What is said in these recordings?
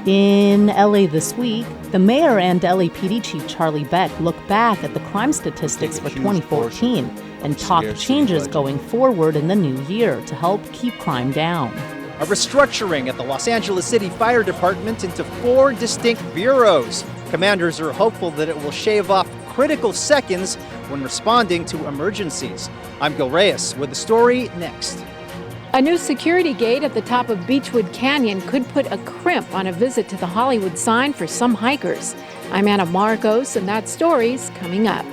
In LA this week, the mayor and LAPD chief Charlie Beck look back at the crime statistics for 2014 and talk changes going forward in the new year to help keep crime down. A restructuring at the Los Angeles City Fire Department into 4 distinct bureaus. Commanders are hopeful that it will shave off critical seconds when responding to emergencies. I'm Gil Reyes with the story next. A new security gate at the top of Beachwood Canyon could put a crimp on a visit to the Hollywood sign for some hikers. I'm Anna Marcos, and that story's coming up.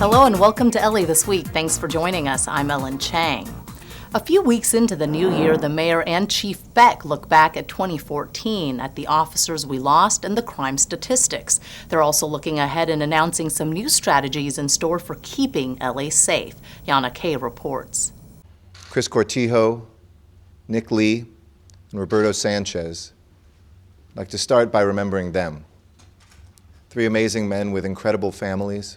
Hello and welcome to LA This Week. Thanks for joining us. I'm Ellen Chang. A few weeks into the new year, the mayor and Chief Beck look back at 2014, at the officers we lost and the crime statistics. They're also looking ahead and announcing some new strategies in store for keeping LA safe. Yana Kay reports. Chris Cortijo, Nick Lee, and Roberto Sanchez. I'd like to start by remembering them. 3 amazing men with incredible families.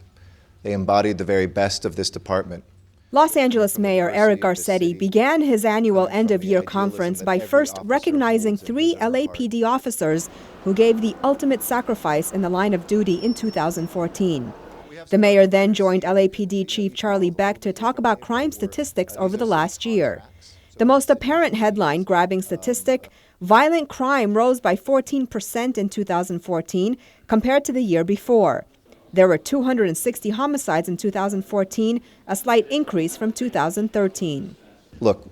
They embodied the very best of this department. Los Angeles Mayor Eric Garcetti began his annual end-of-year conference by first recognizing 3 LAPD officers who gave the ultimate sacrifice in the line of duty in 2014. The mayor then joined LAPD Chief Charlie Beck to talk about crime statistics over the last year. The most apparent headline-grabbing statistic, violent crime rose by 14% in 2014 compared to the year before. There were 260 homicides in 2014, a slight increase from 2013. Look,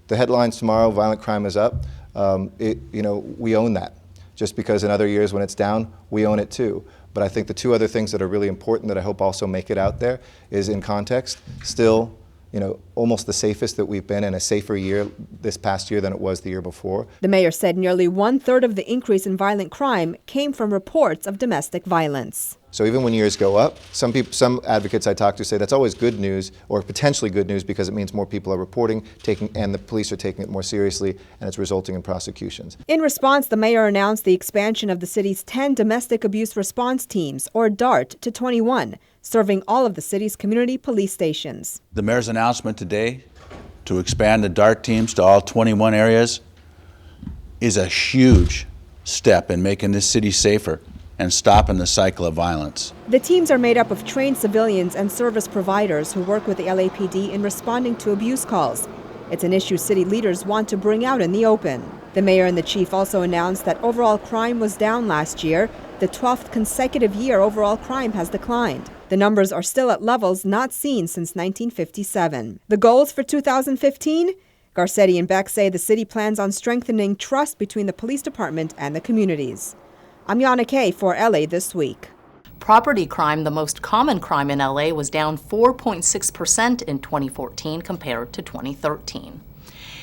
the headlines tomorrow, violent crime is up. We own that. Just because in other years when it's down, we own it too. But I think the 2 other things that are really important that I hope also make it out there is in context, still, almost the safest that we've been in, a safer year this past year than it was the year before. The mayor said nearly 1/3 of the increase in violent crime came from reports of domestic violence. So even when years go up, some advocates I talk to say that's always good news, or potentially good news, because it means more people are reporting, and the police are taking it more seriously, and it's resulting in prosecutions. In response, the mayor announced the expansion of the city's 10 domestic abuse response teams, or DART, to 21, serving all of the city's community police stations. The mayor's announcement today to expand the DART teams to all 21 areas is a huge step in making this city safer and stopping the cycle of violence. The teams are made up of trained civilians and service providers who work with the LAPD in responding to abuse calls. It's an issue city leaders want to bring out in the open. The mayor and the chief also announced that overall crime was down last year. The 12th consecutive year overall crime has declined. The numbers are still at levels not seen since 1957. The goals for 2015? Garcetti and Beck say the city plans on strengthening trust between the police department and the communities. I'm Yana Kay for LA This Week. Property crime, the most common crime in LA, was down 4.6% in 2014 compared to 2013.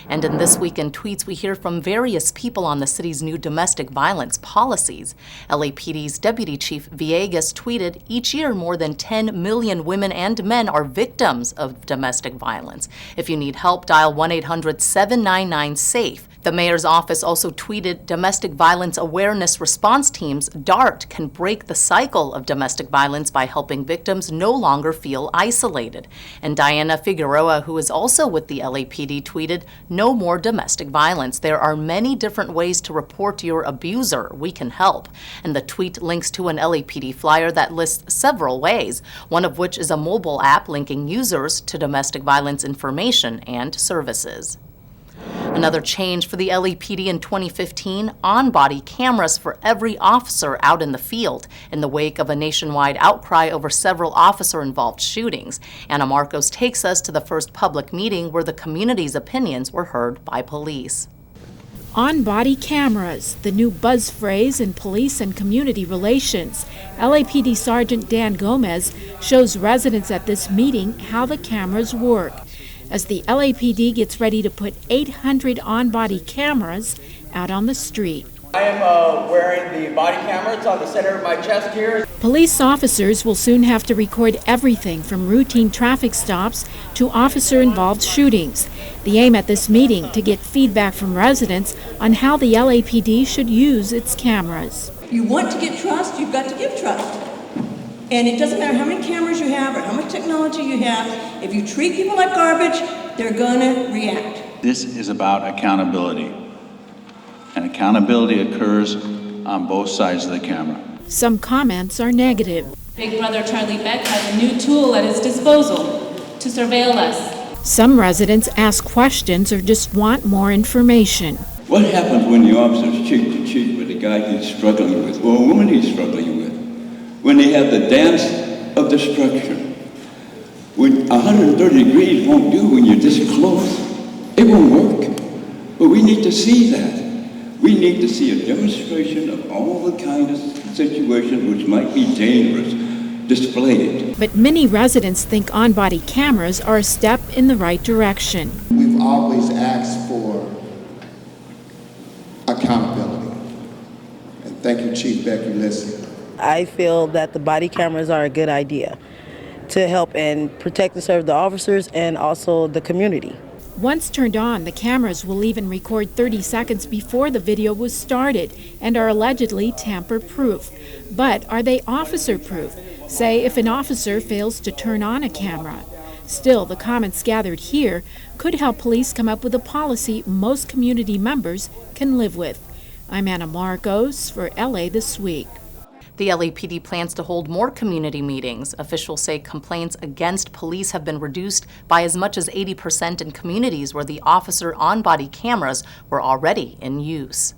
And in This Week in Tweets, we hear from various people on the city's new domestic violence policies. LAPD's Deputy Chief Villegas tweeted, "Each year, more than 10 million women and men are victims of domestic violence. If you need help, dial 1-800-799-SAFE. The mayor's office also tweeted, "Domestic violence awareness response teams, DART, can break the cycle of domestic violence by helping victims no longer feel isolated." And Diana Figueroa, who is also with the LAPD, tweeted, "No more domestic violence. There are many different ways to report your abuser. We can help." And the tweet links to an LAPD flyer that lists several ways, one of which is a mobile app linking users to domestic violence information and services. Another change for the LAPD in 2015, on-body cameras for every officer out in the field in the wake of a nationwide outcry over several officer-involved shootings. Anna Marcos takes us to the first public meeting where the community's opinions were heard by police. On-body cameras, the new buzz phrase in police and community relations. LAPD Sergeant Dan Gomez shows residents at this meeting how the cameras work, as the LAPD gets ready to put 800 on-body cameras out on the street. I am wearing the body camera. It's on the center of my chest here. Police officers will soon have to record everything from routine traffic stops to officer-involved shootings. The aim at this meeting to get feedback from residents on how the LAPD should use its cameras. you want to get trust, you've got to give trust. And it doesn't matter how many cameras you have or how much technology you have, if you treat people like garbage, they're gonna react. This is about accountability. And accountability occurs on both sides of the camera. Some comments are negative. Big Brother Charlie Beck has a new tool at his disposal to surveil us. Some residents ask questions or just want more information. What happens when the officer's cheek to cheek with a guy he's struggling with, or a woman he's struggling with? When they have the dance of destruction? When 130 degrees won't do when you're this close. It won't work. But we need to see that. We need to see a demonstration of all the kind of situations which might be dangerous displayed. But many residents think on-body cameras are a step in the right direction. We've always asked for accountability. And thank you, Chief Beck, you listened. I feel that the body cameras are a good idea to help and protect and serve the officers and also the community. Once turned on, the cameras will even record 30 seconds before the video was started and are allegedly tamper-proof. But are they officer-proof? Say if an officer fails to turn on a camera. Still, the comments gathered here could help police come up with a policy most community members can live with. I'm Anna Marcos for LA This Week. The LAPD plans to hold more community meetings. Officials say complaints against police have been reduced by as much as 80% in communities where the officer on-body cameras were already in use.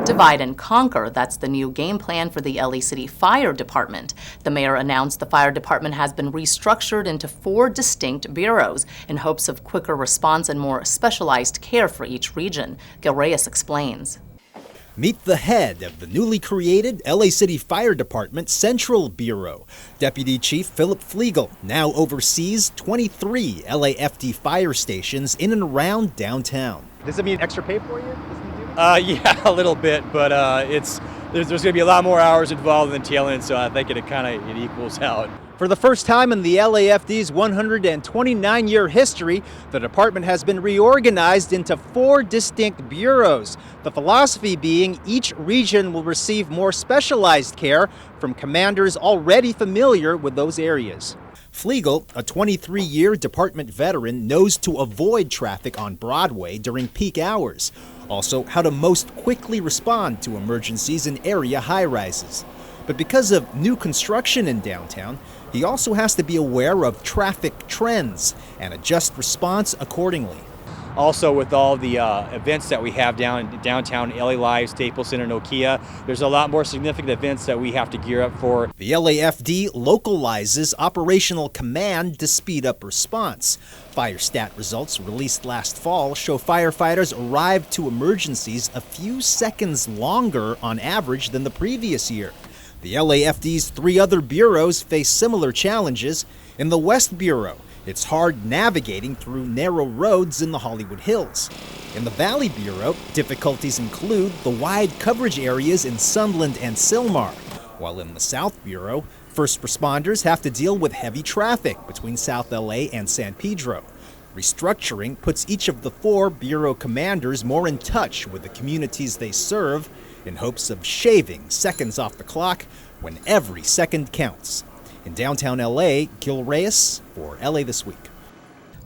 Divide and conquer, that's the new game plan for the LA City Fire Department. The mayor announced the fire department has been restructured into 4 distinct bureaus in hopes of quicker response and more specialized care for each region. Gil Reyes explains. Meet the head of the newly created LA City Fire Department Central Bureau. Deputy Chief Philip Flegel now oversees 23 LAFD fire stations in and around downtown. Does it mean extra pay for you? Yeah, a little bit, but there's going to be a lot more hours involved in tailing, so I think it equals out. For the first time in the LAFD's 129-year history, the department has been reorganized into 4 distinct bureaus. The philosophy being each region will receive more specialized care from commanders already familiar with those areas. Flegel, a 23-year department veteran, knows to avoid traffic on Broadway during peak hours. Also, how to most quickly respond to emergencies in area high-rises. But because of new construction in downtown, he also has to be aware of traffic trends and adjust response accordingly. Also, with all the events that we have downtown LA Live, Staples Center, Nokia, there's a lot more significant events that we have to gear up for. The LAFD localizes operational command to speed up response. Fire stat results released last fall show firefighters arrived to emergencies a few seconds longer on average than the previous year. The LAFD's 3 other bureaus face similar challenges. In the West Bureau, it's hard navigating through narrow roads in the Hollywood Hills. In the Valley Bureau, difficulties include the wide coverage areas in Sunland and Sylmar. While in the South Bureau, first responders have to deal with heavy traffic between South LA and San Pedro. Restructuring puts each of the 4 bureau commanders more in touch with the communities they serve in hopes of shaving seconds off the clock when every second counts. In downtown LA, Gil Reyes for LA This Week.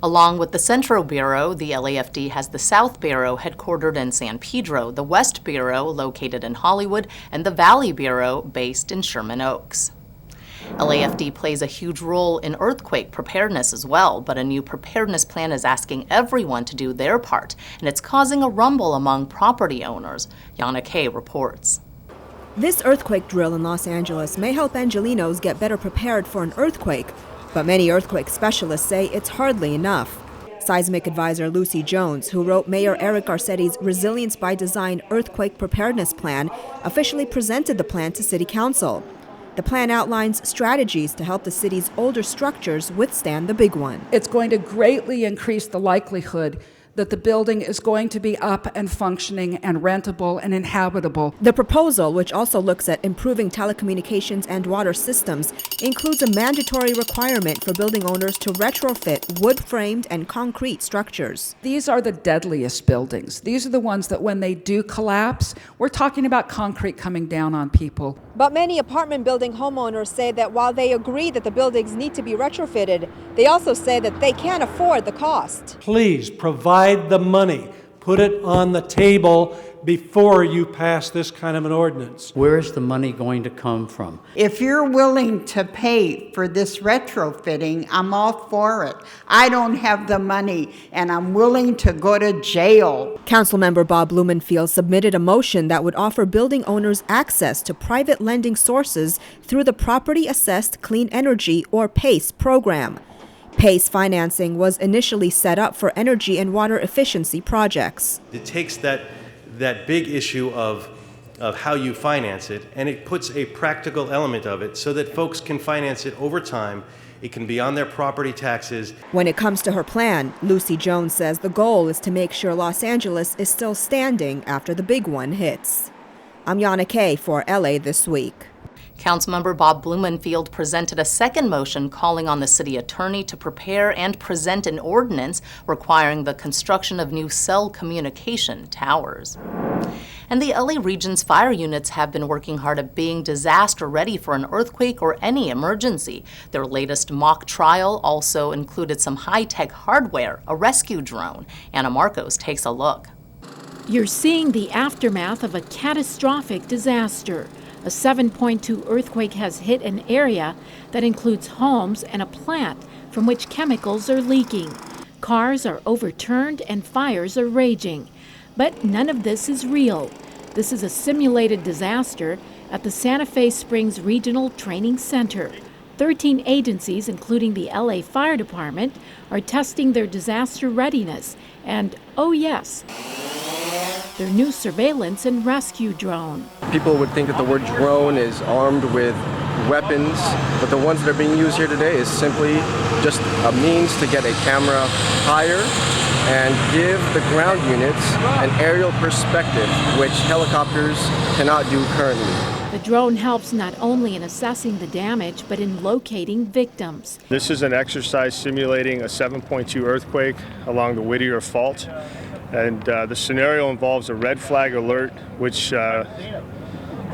Along with the Central Bureau, the LAFD has the South Bureau headquartered in San Pedro, the West Bureau located in Hollywood, and the Valley Bureau based in Sherman Oaks. LAFD plays a huge role in earthquake preparedness as well, but a new preparedness plan is asking everyone to do their part, and it's causing a rumble among property owners. Yana Kay reports. This earthquake drill in Los Angeles may help Angelenos get better prepared for an earthquake, but many earthquake specialists say it's hardly enough. Seismic advisor Lucy Jones, who wrote Mayor Eric Garcetti's Resilience by Design Earthquake Preparedness Plan, officially presented the plan to City Council. The plan outlines strategies to help the city's older structures withstand the big one. It's going to greatly increase the likelihood that the building is going to be up and functioning and rentable and inhabitable. The proposal, which also looks at improving telecommunications and water systems, includes a mandatory requirement for building owners to retrofit wood-framed and concrete structures. These are the deadliest buildings. These are the ones that when they do collapse, we're talking about concrete coming down on people. But many apartment building homeowners say that while they agree that the buildings need to be retrofitted, they also say that they can't afford the cost. Please provide the money. Put it on the table before you pass this kind of an ordinance. Where is the money going to come from? If you're willing to pay for this retrofitting, I'm all for it. I don't have the money, and I'm willing to go to jail. Councilmember Bob Blumenfield submitted a motion that would offer building owners access to private lending sources through the Property Assessed Clean Energy, or PACE, program. PACE financing was initially set up for energy and water efficiency projects. It takes that big issue of how you finance it, and it puts a practical element of it so that folks can finance it over time. It can be on their property taxes. When it comes to her plan, Lucy Jones says the goal is to make sure Los Angeles is still standing after the big one hits. I'm Yana Kay for LA This Week. Councilmember Bob Blumenfield presented a second motion calling on the city attorney to prepare and present an ordinance requiring the construction of new cell communication towers. And the LA region's fire units have been working hard at being disaster ready for an earthquake or any emergency. Their latest mock trial also included some high-tech hardware, a rescue drone. Anna Marcos takes a look. You're seeing the aftermath of a catastrophic disaster. A 7.2 earthquake has hit an area that includes homes and a plant from which chemicals are leaking. Cars are overturned and fires are raging. But none of this is real. This is a simulated disaster at the Santa Fe Springs Regional Training Center. 13 agencies, including the LA Fire Department, are testing their disaster readiness and, oh yes, their new surveillance and rescue drone. People would think that the word drone is armed with weapons, but the ones that are being used here today is simply just a means to get a camera higher and give the ground units an aerial perspective, which helicopters cannot do currently. The drone helps not only in assessing the damage, but in locating victims. This is an exercise simulating a 7.2 earthquake along the Whittier Fault. And the scenario involves a red flag alert, which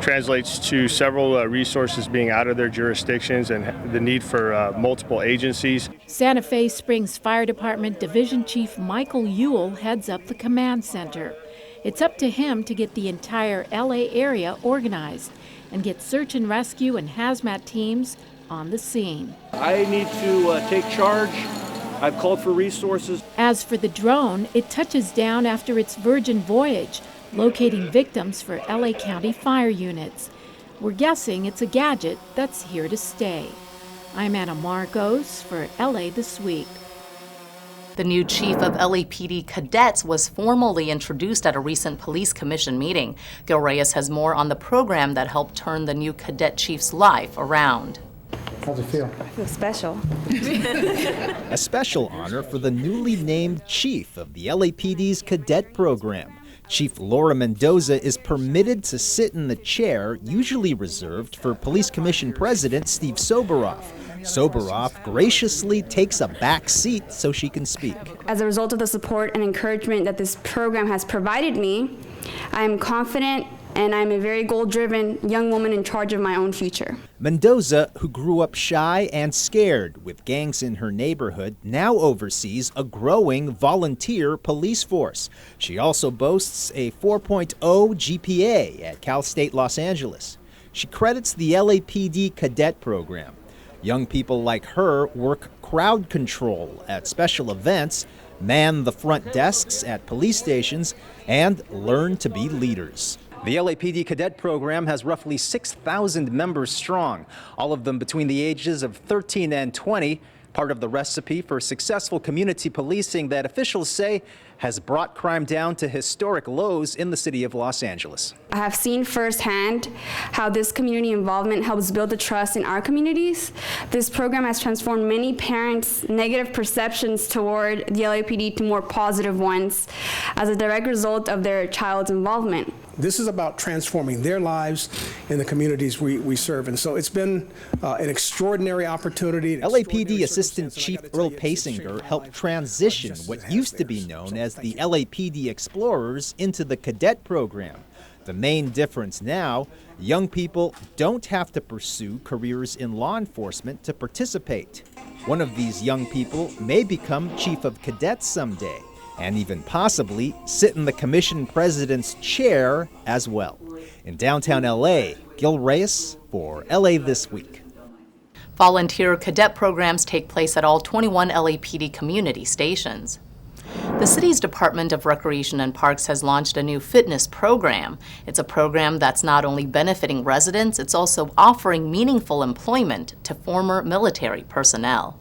translates to several resources being out of their jurisdictions and the need for multiple agencies. Santa Fe Springs Fire Department Division Chief Michael Ewell heads up the command center. It's up to him to get the entire LA area organized and get search and rescue and hazmat teams on the scene. I need to take charge. I've called for resources. As for the drone, it touches down after its virgin voyage, locating victims for LA County fire units. We're guessing it's a gadget that's here to stay. I'm Anna Marcos for LA This Week. The new chief of LAPD cadets was formally introduced at a recent police commission meeting. Gil Reyes has more on the program that helped turn the new cadet chief's life around. How's it feel? I feel special. A special honor for the newly named chief of the LAPD's cadet program. Chief Laura Mendoza is permitted to sit in the chair usually reserved for Police Commission President Steve Soboroff. Soboroff graciously takes a back seat so she can speak. As a result of the support and encouragement that this program has provided me, I am confident and I'm a very goal-driven young woman in charge of my own future. Mendoza, who grew up shy and scared with gangs in her neighborhood, now oversees a growing volunteer police force. She also boasts a 4.0 GPA at Cal State Los Angeles. She credits the LAPD cadet program. Young people like her work crowd control at special events, man the front desks at police stations, and learn to be leaders. The LAPD cadet program has roughly 6,000 members strong, all of them between the ages of 13 and 20. Part of the recipe for successful community policing that officials say has brought crime down to historic lows in the city of Los Angeles. I have seen firsthand how this community involvement helps build the trust in our communities. This program has transformed many parents' negative perceptions toward the LAPD to more positive ones as a direct result of their child's involvement. This is about transforming their lives in the communities we serve. And so it's been an extraordinary opportunity. LAPD Assistant Chief Earl Pasinger helped transition what used to be known as the LAPD Explorers into the Cadet program. The main difference now, young people don't have to pursue careers in law enforcement to participate. One of these young people may become Chief of Cadets someday, and even possibly sit in the commission president's chair as well. In downtown LA, Gil Reyes for LA This Week. Volunteer cadet programs take place at all 21 LAPD community stations. The city's Department of Recreation and Parks has launched a new fitness program. It's a program that's not only benefiting residents, it's also offering meaningful employment to former military personnel.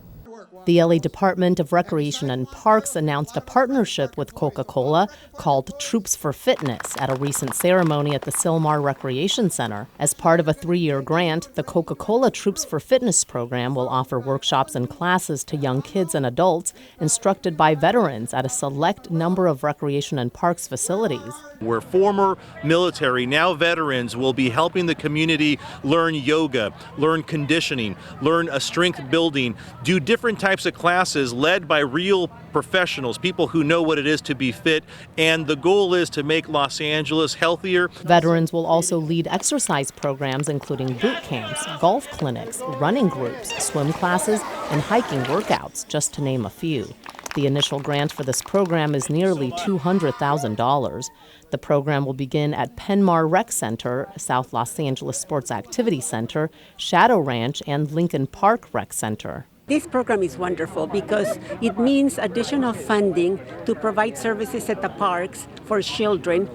The LA Department of Recreation and Parks announced a partnership with Coca-Cola called Troops for Fitness at a recent ceremony at the Sylmar Recreation Center. As part of a 3-year grant, the Coca-Cola Troops for Fitness program will offer workshops and classes to young kids and adults instructed by veterans at a select number of recreation and parks facilities. Where former military, now veterans, will be helping the community learn yoga, learn conditioning, learn strength building, do different types of classes led by real professionals, people who know what it is to be fit, and the goal is to make Los Angeles healthier. Veterans will also lead exercise programs including boot camps, golf clinics, running groups, swim classes, and hiking workouts, just to name a few. The initial grant for this program is nearly $200,000. The program will begin at Penmar Rec Center, South Los Angeles Sports Activity Center, Shadow Ranch, and Lincoln Park Rec Center. This program is wonderful because it means additional funding to provide services at the parks for children,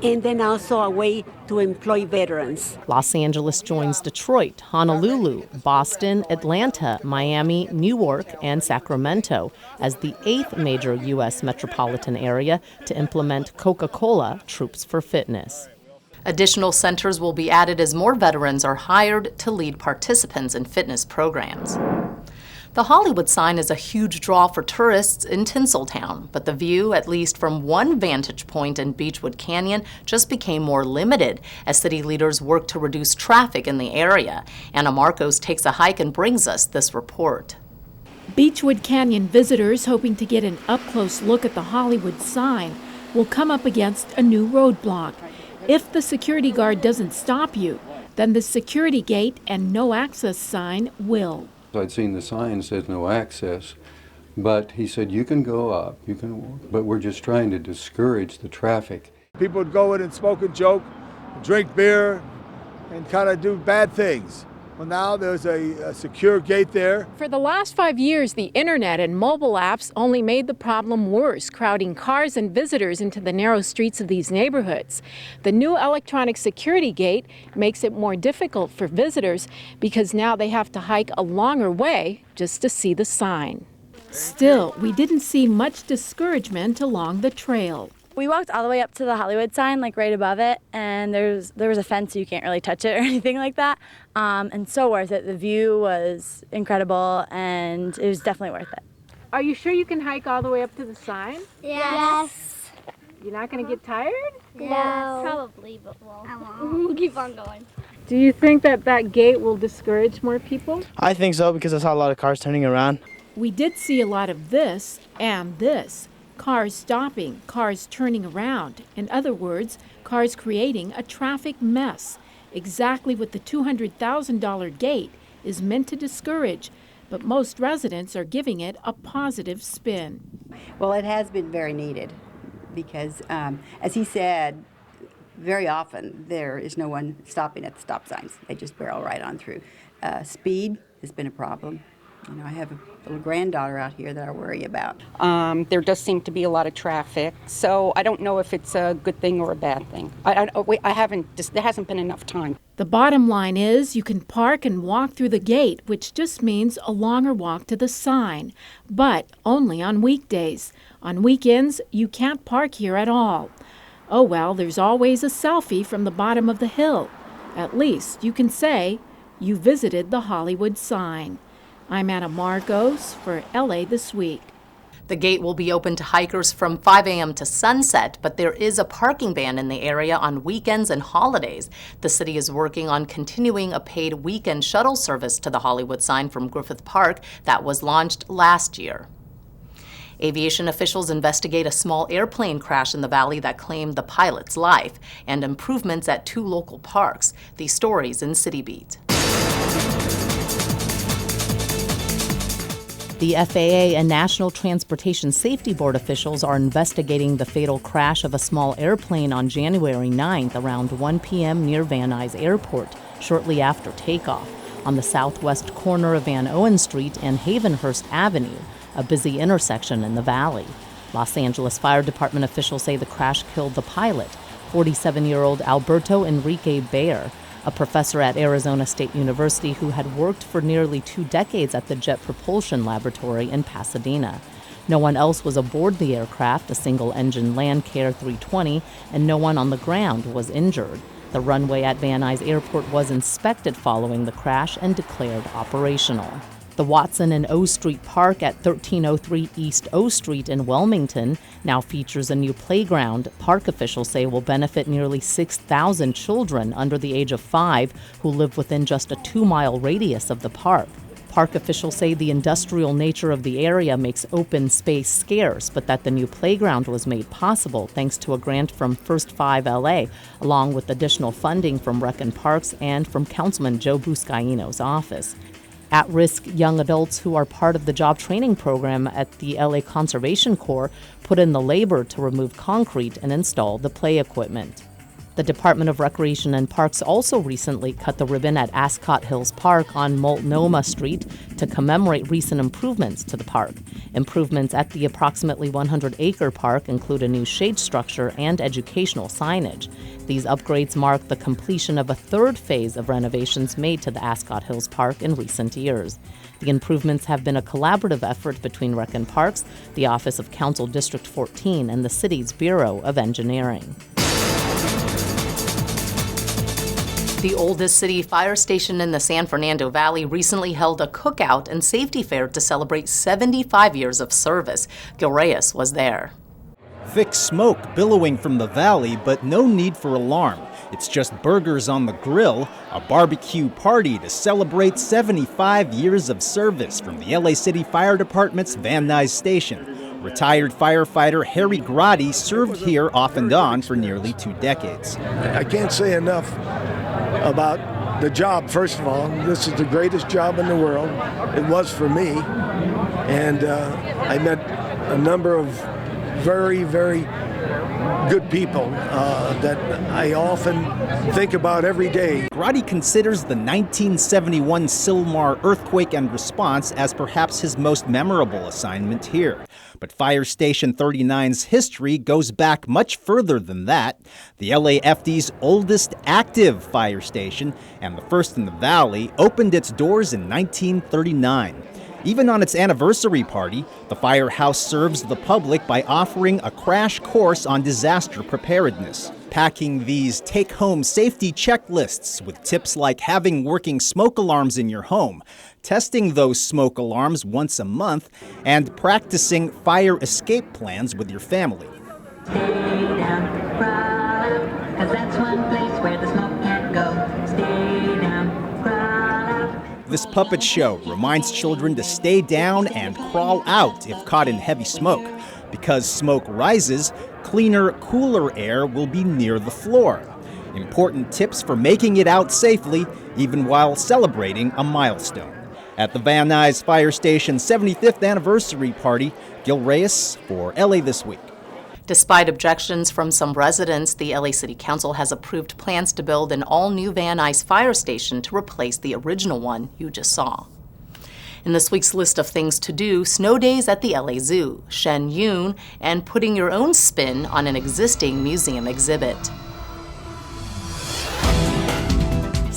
and then also a way to employ veterans. Los Angeles joins Detroit, Honolulu, Boston, Atlanta, Miami, Newark, and Sacramento as the 8th major U.S. metropolitan area to implement Coca-Cola Troops for Fitness. Additional centers will be added as more veterans are hired to lead participants in fitness programs. The Hollywood sign is a huge draw for tourists in Tinseltown, but the view, at least from one vantage point in Beachwood Canyon, just became more limited as city leaders work to reduce traffic in the area. Anna Marcos takes a hike and brings us this report. Beachwood Canyon visitors hoping to get an up-close look at the Hollywood sign will come up against a new roadblock. If the security guard doesn't stop you, then the security gate and no access sign will. I'd seen the sign says no access, but he said you can go up, you can walk, but we're just trying to discourage the traffic. People would go in and smoke and joke, drink beer, and kind of do bad things. Well, now there's a secure gate there. For the last 5 years, the internet and mobile apps only made the problem worse, crowding cars and visitors into the narrow streets of these neighborhoods. The new electronic security gate makes it more difficult for visitors because now they have to hike a longer way just to see the sign. Still, we didn't see much discouragement along the trail. We walked all the way up to the Hollywood sign, like right above it, and there was a fence so you can't really touch it or anything like that. And so worth it. The view was incredible, and it was definitely worth it. Are you sure you can hike all the way up to the sign? Yes. You're not going to get tired? No. Probably, but we'll keep on going. Do you think that gate will discourage more people? I think so, because I saw a lot of cars turning around. We did see a lot of this and this. Cars stopping, cars turning around. In other words, cars creating a traffic mess. Exactly what the $200,000 gate is meant to discourage, but most residents are giving it a positive spin. Well, it has been very needed because, as he said, very often there is no one stopping at the stop signs. They just barrel right on through. Speed has been a problem. You know, I have a little granddaughter out here that I worry about. There does seem to be a lot of traffic, so I don't know if it's a good thing or a bad thing. There hasn't been enough time. The bottom line is you can park and walk through the gate, which just means a longer walk to the sign, but only on weekdays. On weekends, you can't park here at all. Oh well, there's always a selfie from the bottom of the hill. At least you can say you visited the Hollywood sign. I'm Anna Marcos for LA This Week. The gate will be open to hikers from 5 a.m. to sunset, but there is a parking ban in the area on weekends and holidays. The city is working on continuing a paid weekend shuttle service to the Hollywood sign from Griffith Park that was launched last year. Aviation officials investigate a small airplane crash in the valley that claimed the pilot's life and improvements at 2 local parks. These stories in Citybeat. The FAA and National Transportation Safety Board officials are investigating the fatal crash of a small airplane on January 9th around 1 p.m. near Van Nuys Airport, shortly after takeoff, on the southwest corner of Van Owen Street and Havenhurst Avenue, a busy intersection in the valley. Los Angeles Fire Department officials say the crash killed the pilot, 47-year-old Alberto Enrique Baer, a professor at Arizona State University who had worked for nearly 2 decades at the Jet Propulsion Laboratory in Pasadena. No one else was aboard the aircraft, a single-engine Landcare 320, and no one on the ground was injured. The runway at Van Nuys Airport was inspected following the crash and declared operational. The Watson and O Street Park at 1303 East O Street in Wilmington now features a new playground park officials say will benefit nearly 6,000 children under the age of 5 who live within just a 2-mile radius of the park. Park officials say the industrial nature of the area makes open space scarce, but that the new playground was made possible thanks to a grant from First 5 LA, along with additional funding from Rec and Parks and from Councilman Joe Buscaino's office. At-risk young adults who are part of the job training program at the LA Conservation Corps put in the labor to remove concrete and install the play equipment. The Department of Recreation and Parks also recently cut the ribbon at Ascot Hills Park on Multnomah Street to commemorate recent improvements to the park. Improvements at the approximately 100-acre park include a new shade structure and educational signage. These upgrades mark the completion of a 3rd phase of renovations made to the Ascot Hills Park in recent years. The improvements have been a collaborative effort between Rec and Parks, the Office of Council District 14, and the city's Bureau of Engineering. The oldest city fire station in the San Fernando Valley recently held a cookout and safety fair to celebrate 75 years of service. Gil Reyes was there. Thick smoke billowing from the valley, but no need for alarm. It's just burgers on the grill, a barbecue party to celebrate 75 years of service from the LA City Fire Department's Van Nuys Station. Retired firefighter Harry Grotti served here off and on for nearly 2 decades. I can't say enough about the job. First of all, this is the greatest job in the world. It was for me. And I met a number of very, very good people that I often think about every day. Grotti considers the 1971 Sylmar earthquake and response as perhaps his most memorable assignment here. But Fire Station 39's history goes back much further than that. The LAFD's oldest active fire station, and the first in the valley, opened its doors in 1939. Even on its anniversary party, the firehouse serves the public by offering a crash course on disaster preparedness, packing these take-home safety checklists with tips like having working smoke alarms in your home, testing those smoke alarms once a month, and practicing fire escape plans with your family. Stay down, crawl up, 'cause that's one place where the smoke can't go. Stay down, crawl up. This puppet show reminds children to stay down and crawl out if caught in heavy smoke. Because smoke rises, cleaner, cooler air will be near the floor. Important tips for making it out safely, even while celebrating a milestone. At the Van Nuys Fire Station's 75th anniversary party, Gil Reyes for LA This Week. Despite objections from some residents, the LA City Council has approved plans to build an all-new Van Nuys fire station to replace the original one you just saw. In this week's list of things to do, snow days at the LA Zoo, Shen Yun, and putting your own spin on an existing museum exhibit.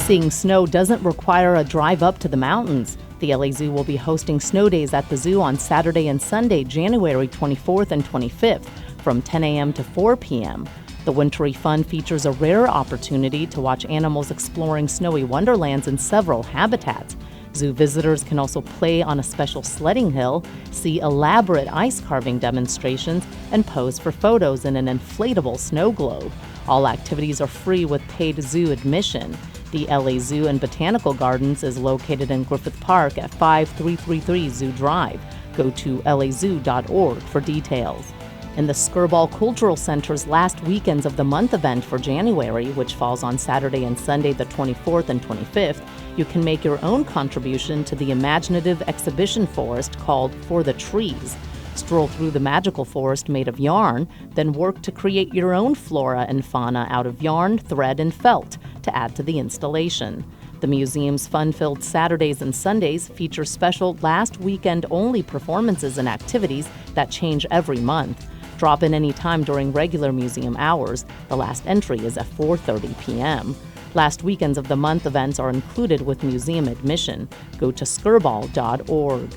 Seeing snow doesn't require a drive up to the mountains. The LA Zoo will be hosting snow days at the zoo on Saturday and Sunday, January 24th and 25th, from 10 a.m. to 4 p.m. The wintry fun features a rare opportunity to watch animals exploring snowy wonderlands in several habitats. Zoo visitors can also play on a special sledding hill, see elaborate ice carving demonstrations, and pose for photos in an inflatable snow globe. All activities are free with paid zoo admission. The LA Zoo and Botanical Gardens is located in Griffith Park at 5333 Zoo Drive. Go to lazoo.org for details. In the Skirball Cultural Center's last weekends of the month event for January, which falls on Saturday and Sunday the 24th and 25th, you can make your own contribution to the imaginative exhibition forest called For the Trees. Stroll through the magical forest made of yarn, then work to create your own flora and fauna out of yarn, thread, and felt to add to the installation. The museum's fun-filled Saturdays and Sundays feature special last weekend-only performances and activities that change every month. Drop in any time during regular museum hours. The last entry is at 4:30 p.m. Last weekends of the month events are included with museum admission. Go to skirball.org.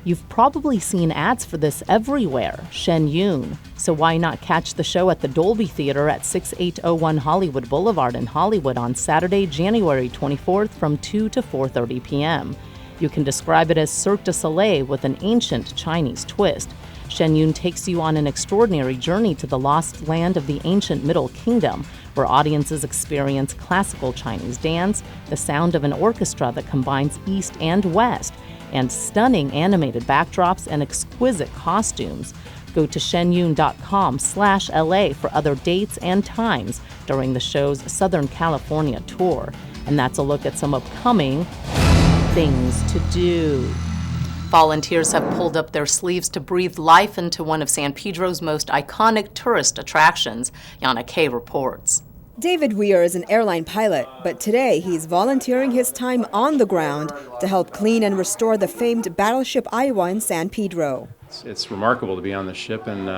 You've probably seen ads for this everywhere, Shen Yun. So why not catch the show at the Dolby Theater at 6801 Hollywood Boulevard in Hollywood on Saturday, January 24th from 2 to 4:30 p.m. You can describe it as Cirque du Soleil with an ancient Chinese twist. Shen Yun takes you on an extraordinary journey to the lost land of the ancient Middle Kingdom, where audiences experience classical Chinese dance, the sound of an orchestra that combines East and West, and stunning animated backdrops and exquisite costumes. Go to shenyun.com/LA for other dates and times during the show's Southern California tour. And that's a look at some upcoming things to do. Volunteers have pulled up their sleeves to breathe life into one of San Pedro's most iconic tourist attractions. Yana Kay reports. David Weir is an airline pilot, but today he's volunteering his time on the ground to help clean and restore the famed battleship Iowa in San Pedro. It's remarkable to be on the ship and,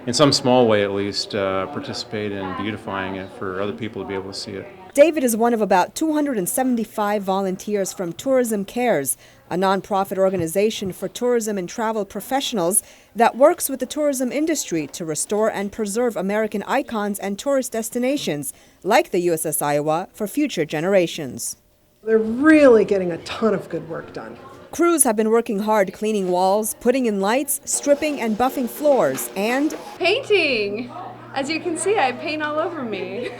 in some small way at least, participate in beautifying it for other people to be able to see it. David is one of about 275 volunteers from Tourism Cares, a nonprofit organization for tourism and travel professionals that works with the tourism industry to restore and preserve American icons and tourist destinations, like the USS Iowa, for future generations. They're really getting a ton of good work done. Crews have been working hard cleaning walls, putting in lights, stripping and buffing floors, and painting! As you can see, I have paint all over me.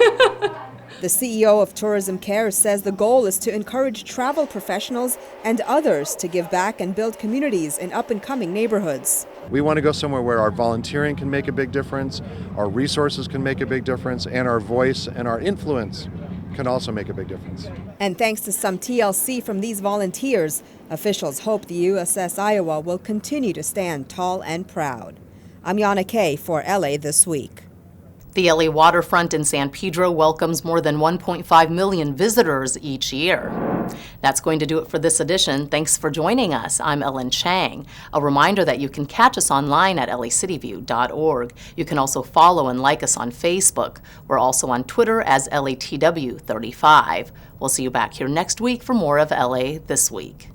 The CEO of Tourism Cares says the goal is to encourage travel professionals and others to give back and build communities in up-and-coming neighborhoods. We want to go somewhere where our volunteering can make a big difference, our resources can make a big difference, and our voice and our influence can also make a big difference. And thanks to some TLC from these volunteers, officials hope the USS Iowa will continue to stand tall and proud. I'm Yana Kay for LA This Week. The LA waterfront in San Pedro welcomes more than 1.5 million visitors each year. That's going to do it for this edition. Thanks for joining us. I'm Ellen Chang. A reminder that you can catch us online at lacityview.org. You can also follow and like us on Facebook. We're also on Twitter as LATW35. We'll see you back here next week for more of LA This Week.